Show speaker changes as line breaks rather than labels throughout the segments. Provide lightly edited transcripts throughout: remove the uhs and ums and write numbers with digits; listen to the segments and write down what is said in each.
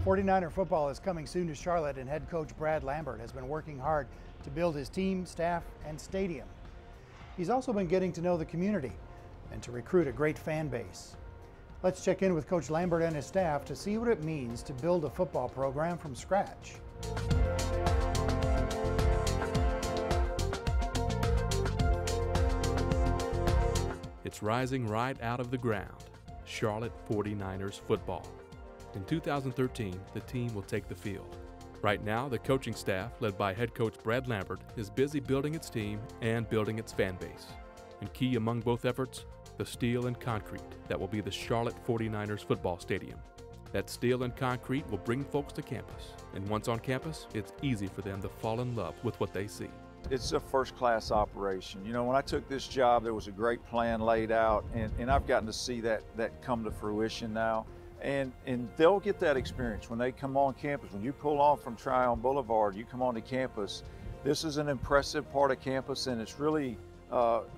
49er football is coming soon to Charlotte, and head coach Brad Lambert has been working hard to build his team, staff, and stadium. He's also been getting to know the community and to recruit a great fan base. Let's check in with Coach Lambert and his staff to see what it means to build a football program from scratch.
It's rising right out of the ground, Charlotte 49ers football. In 2013, the team will take the field. Right now, the coaching staff, led by head coach Brad Lambert, is busy building its team and building its fan base. And key among both efforts, the steel and concrete that will be the Charlotte 49ers football stadium. That steel and concrete will bring folks to campus, and once on campus, it's easy for them to fall in love with what they see.
It's a first-class operation. You know, when I took this job, there was a great plan laid out, and I've gotten to see that come to fruition now. And they'll get that experience when they come on campus. When you pull off from Tryon Boulevard, you come onto campus. This is an impressive part of campus, and it's really,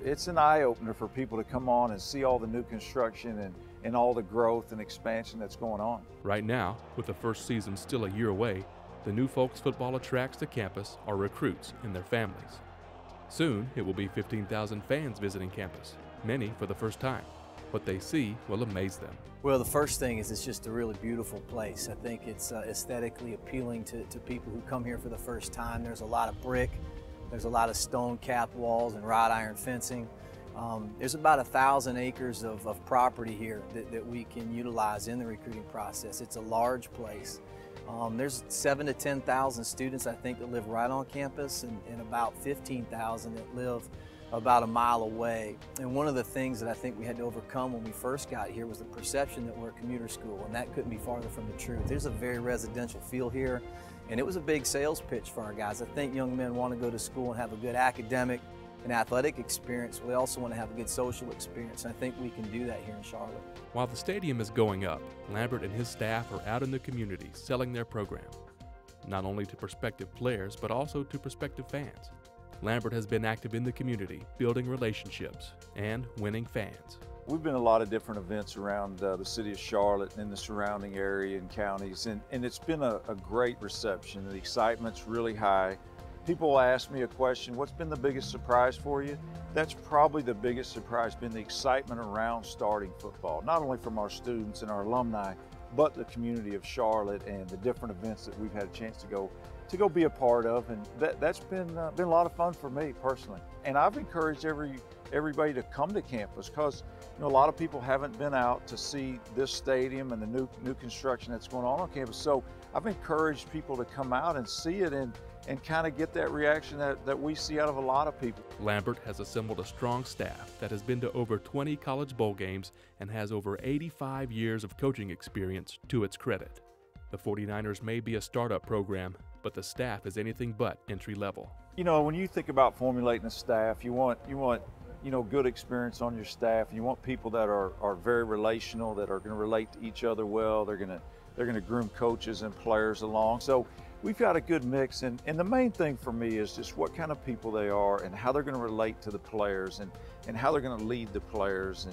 it's an eye-opener for people to come on and see all the new construction and all the growth and expansion that's going on.
Right now, with the first season still a year away, the new folks football attracts to campus are recruits and their families. Soon, it will be 15,000 fans visiting campus, many for the first time. What they see will amaze them.
Well, the first thing is it's just a really beautiful place. I think it's aesthetically appealing to people who come here for the first time. There's a lot of brick, there's a lot of stone capped walls and wrought iron fencing. There's about 1,000 acres of property here that we can utilize in the recruiting process. It's a large place. There's 7,000 to 10,000 students, I think, that live right on campus, and about 15,000 that live about a mile away. And one of the things that I think we had to overcome when we first got here was the perception that we're a commuter school, and that couldn't be farther from the truth. There's a very residential feel here, and it was a big sales pitch for our guys. I think young men want to go to school and have a good academic and athletic experience. They also want to have a good social experience, and I think we can do that here in Charlotte.
While the stadium is going up, Lambert and his staff are out in the community selling their program, not only to prospective players, but also to prospective fans. Lambert has been active in the community, building relationships and winning fans.
We've been to a lot of different events around the city of Charlotte and the surrounding area and counties, and it's been a great reception. The excitement's really high. People ask me a question, what's been the biggest surprise for you? That's probably the biggest surprise, been the excitement around starting football, not only from our students and our alumni, but the community of Charlotte and the different events that we've had a chance to go be a part of, and that's been a lot of fun for me personally. And I've encouraged everybody to come to campus, because a lot of people haven't been out to see this stadium and the new construction that's going on campus. So I've encouraged people to come out and see it and kind of get that reaction that we see out of a lot of people.
Lambert has assembled a strong staff that has been to over 20 college bowl games and has over 85 years of coaching experience to its credit. The 49ers may be a startup program, but the staff is anything but entry level.
You know, when you think about formulating a staff, you want good experience on your staff. You want people that are very relational, that are going to relate to each other well. They're going to groom coaches and players along. So we've got a good mix, and the main thing for me is just what kind of people they are and how they're going to relate to the players and how they're going to lead the players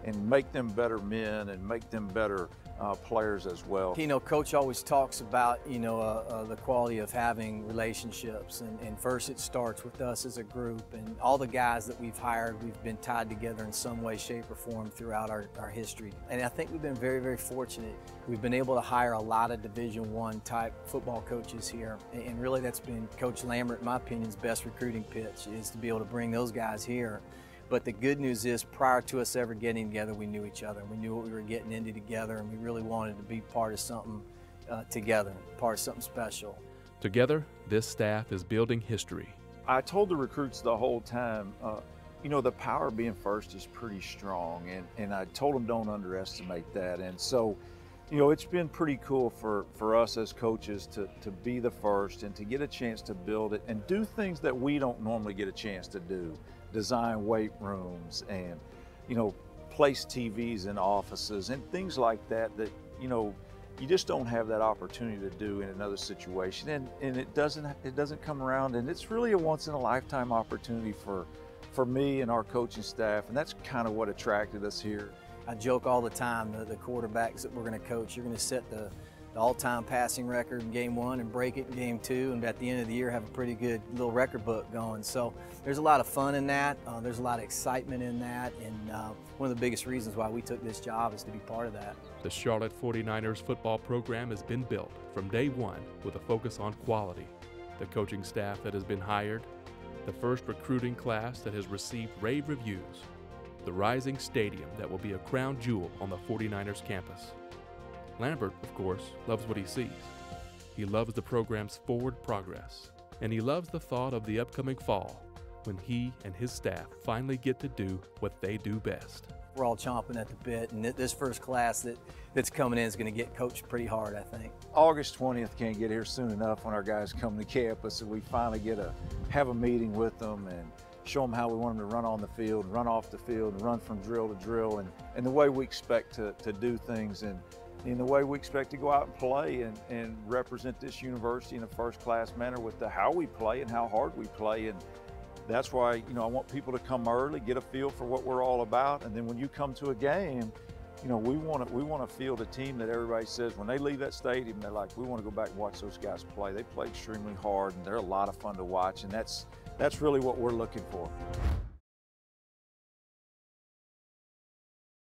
and make them better men and make them better players as well.
You know, Coach always talks about, the quality of having relationships, and first it starts with us as a group, and all the guys that we've hired, we've been tied together in some way, shape, or form throughout our history. And I think we've been very, very fortunate. We've been able to hire a lot of Division I type football coaches here, and really that's been Coach Lambert, in my opinion, best recruiting pitch, is to be able to bring those guys here. But the good news is, prior to us ever getting together, we knew each other. We knew what we were getting into together, and we really wanted to be part of something together, part of something special.
Together, this staff is building history.
I told the recruits the whole time, the power of being first is pretty strong, and I told them don't underestimate that. And so, it's been pretty cool for us as coaches to be the first and to get a chance to build it and do things that we don't normally get a chance to do. Design weight rooms and, place TVs in offices and things like that you just don't have that opportunity to do in another situation. And it doesn't come around, and it's really a once in a lifetime opportunity for me and our coaching staff, and that's kind of what attracted us here.
I joke all the time, the quarterbacks that we're going to coach, you're going to set the all-time passing record in game 1 and break it in game 2, and at the end of the year have a pretty good little record book going. So there's a lot of fun in that. There's a lot of excitement in that, and one of the biggest reasons why we took this job is to be part of that.
The Charlotte 49ers football program has been built from day one with a focus on quality. The coaching staff that has been hired, the first recruiting class that has received rave reviews, the rising stadium that will be a crown jewel on the 49ers campus. Lambert, of course, loves what he sees. He loves the program's forward progress, and he loves the thought of the upcoming fall when he and his staff finally get to do what they do best.
We're all chomping at the bit, and this first class that's coming in is going to get coached pretty hard, I think.
August 20th can't get here soon enough when our guys come to campus and we finally get to have a meeting with them and show them how we want them to run on the field, run off the field, and run from drill to drill, and the way we expect to do things, and in the way we expect to go out and play and represent this university in a first-class manner with how we play and how hard we play. And that's why, I want people to come early, get a feel for what we're all about, and then when you come to a game, we want to field a team that everybody says when they leave that stadium, they're like, we want to go back and watch those guys play. They play extremely hard, and they're a lot of fun to watch, and that's really what we're looking for.